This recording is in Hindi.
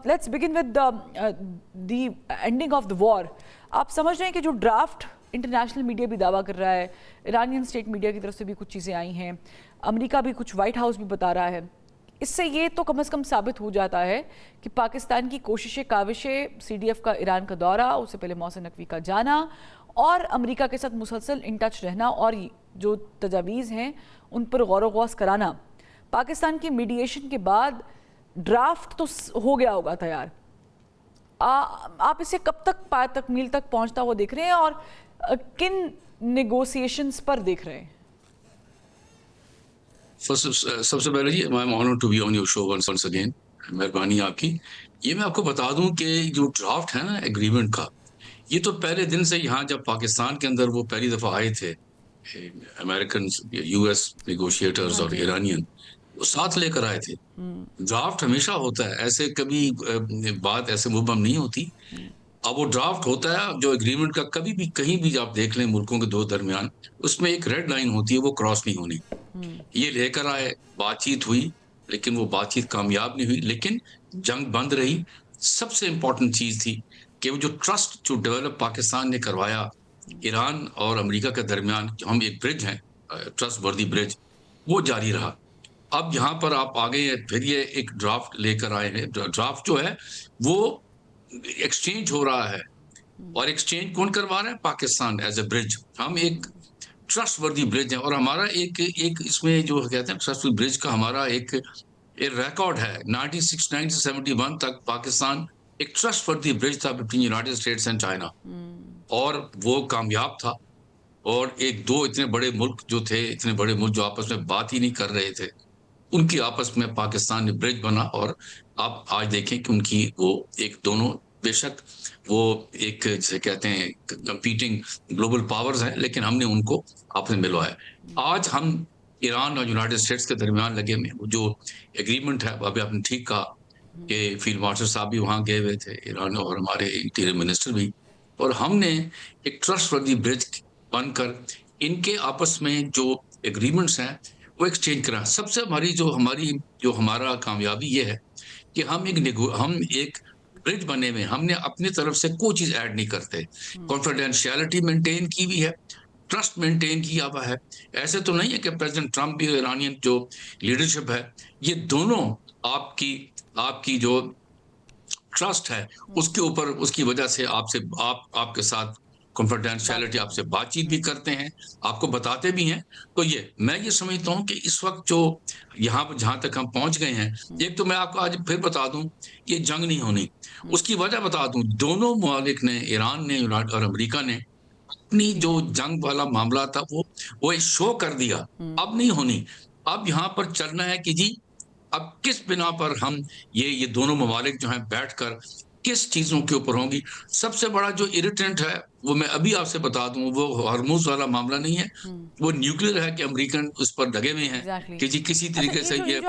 Let's begin with the ending of the war. आप समझ रहे हैं कि जो ड्राफ्ट इंटरनेशनल मीडिया भी दावा कर रहा है, ईरानियन स्टेट मीडिया की तरफ से भी कुछ चीज़ें आई हैं, अमेरिका भी, कुछ वाइट हाउस भी बता रहा है, इससे ये तो कम से कम साबित हो जाता है कि पाकिस्तान की कोशिशें, काविशें, CDF का ईरान का दौरा, उससे पहले मोहसिन नकवी का जाना और अमेरिका के साथ मुसलसल इन टच रहना और जो तजावीज़ हैं उन पर गौर व गौस कराना, पाकिस्तान की मीडिएशन के बाद ड्राफ्ट तो हो गया होगा तैयार। आप इसे कब तक तकमील तक पहुंचता हुआ देख रहे हैं और किन नेगोशिएशंस पर देख रहे हैं? सबसे पहले जी, I am honoured to be on your show once again. मेहरबानी आपकी। ये मैं आपको बता दूं कि जो ड्राफ्ट है ना एग्रीमेंट का, ये तो पहले दिन से यहाँ जब पाकिस्तान के अंदर वो पहली दफा आए थे अमेरिकन, US नेगोशिएटर्स और ईरानियन, वो साथ लेकर आए थे। ड्राफ्ट हमेशा होता है, ऐसे कभी बात ऐसे मुबहम नहीं होती। अब वो ड्राफ्ट होता है जो एग्रीमेंट का, कभी भी कहीं भी आप देख लें मुल्कों के दो दरमियान, उसमें एक रेड लाइन होती है, वो क्रॉस नहीं होनी। ये लेकर आए, बातचीत हुई, लेकिन वो बातचीत कामयाब नहीं हुई, लेकिन जंग बंद रही। सबसे इंपॉर्टेंट चीज थी कि वो जो ट्रस्ट जो डेवलप पाकिस्तान ने करवाया ईरान और अमेरिका के दरमियान, हम एक ब्रिज है, ट्रस्ट वर्दी ब्रिज, वो जारी रहा। अब यहाँ पर आप आ गए हैं, फिर ये एक ड्राफ्ट लेकर आए हैं। ड्राफ्ट जो है वो एक्सचेंज हो रहा है, और एक्सचेंज कौन करवा रहा है? Pakistan as a bridge. हम एक ट्रस्ट वर्दी ब्रिज है, और हमारा एक एक इसमें जो कहते हैं ट्रस्ट ब्रिज का हमारा एक रिकॉर्ड है। 1971 तक पाकिस्तान एक ट्रस्ट वर्दी ब्रिज था between United states and China, और वो कामयाब था। और एक दो इतने बड़े मुल्क जो थे, इतने बड़े मुल्क जो आपस में बात ही नहीं कर रहे थे, उनकी आपस में पाकिस्तान ने ब्रिज बना। और आप आज देखें कि उनकी वो एक दोनों, बेशक वो एक जिसे कहते हैं कंपीटिंग ग्लोबल पावर्स हैं, लेकिन हमने उनको आपस में मिलवाया। आज हम ईरान और यूनाइटेड स्टेट्स के दरमियान लगे में जो एग्रीमेंट है, अभी आपने ठीक कहा कि फील्ड मार्शल साहब भी वहां गए हुए थे ईरान, और हमारे इंटीरियर मिनिस्टर भी, और हमने एक ट्रस्टवर्दी ब्रिज बनकर इनके आपस में जो एग्रीमेंट्स हैं वो एक्सचेंज करा। सबसे हमारी जो हमारा कामयाबी ये है कि हम एक ब्रिज बने में हमने अपनी तरफ से कोई चीज ऐड नहीं करते। कॉन्फिडेंशियलिटी मेंटेन की भी है, ट्रस्ट मेंटेन किया हुआ है। ऐसे तो नहीं है कि प्रेसिडेंट ट्रम्प भी, ईरानियन जो लीडरशिप है, ये दोनों आपकी आपकी जो ट्रस्ट है उसके ऊपर, उसकी वजह से आपके साथ कॉन्फिडेंशियलिटी, आपसे बातचीत भी करते हैं, आपको बताते भी हैं। तो मैं ये समझता हूँ कि इस वक्त जो यहाँ पर जहां तक हम पहुंच गए हैं, एक तो मैं आपको आज फिर बता दूं, ये जंग नहीं होनी। उसकी वजह बता दूं, दोनों ममालिक ने, ईरान ने और अमेरिका ने, अपनी जो जंग वाला मामला था वो शो कर दिया। अब नहीं होनी। अब यहाँ पर चलना है कि जी अब किस बिना पर हम ये दोनों ममालिक जो हैं बैठकर किस चीजों के ऊपर होंगी। सबसे बड़ा जो इरिटेंट है वो मैं अभी आपसे बता दूं, वो हॉर्मुज वाला मामला नहीं है, वो न्यूक्लियर है कि अमेरिकन उस पर लगे हुए हैं कि जी किसी तरीके से ये